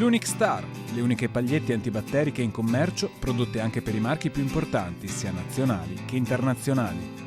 L'Unic Star, le uniche pagliette antibatteriche in commercio, prodotte anche per i marchi più importanti, sia nazionali che internazionali.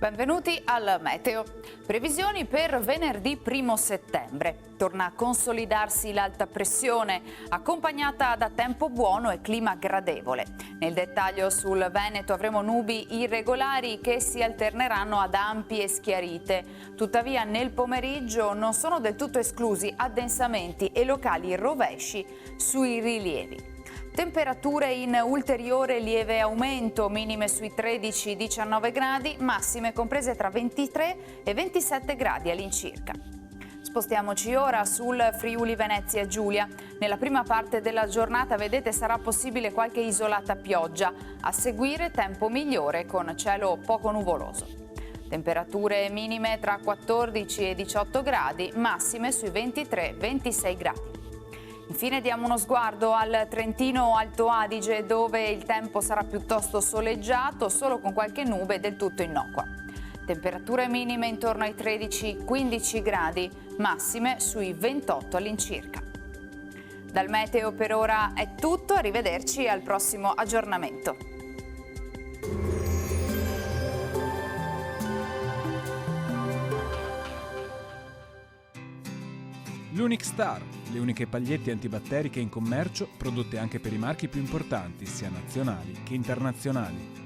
Benvenuti al Meteo. Previsioni per venerdì 1 settembre. Torna a consolidarsi l'alta pressione, accompagnata da tempo buono e clima gradevole. Nel dettaglio sul Veneto avremo nubi irregolari che si alterneranno ad ampie schiarite. Tuttavia nel pomeriggio non sono del tutto esclusi addensamenti e locali rovesci sui rilievi. Temperature in ulteriore lieve aumento, minime sui 13-19 gradi, massime comprese tra 23 e 27 gradi all'incirca. Spostiamoci ora sul Friuli Venezia Giulia. Nella prima parte della giornata, vedete, sarà possibile qualche isolata pioggia. A seguire tempo migliore con cielo poco nuvoloso. Temperature minime tra 14 e 18 gradi, massime sui 23-26 gradi. Infine diamo uno sguardo al Trentino Alto Adige, dove il tempo sarà piuttosto soleggiato, solo con qualche nube del tutto innocua. Temperature minime intorno ai 13-15 gradi, massime sui 28 all'incirca. Dal meteo per ora è tutto, arrivederci al prossimo aggiornamento. L'Unic Star, le uniche pagliette antibatteriche in commercio, prodotte anche per i marchi più importanti, sia nazionali che internazionali.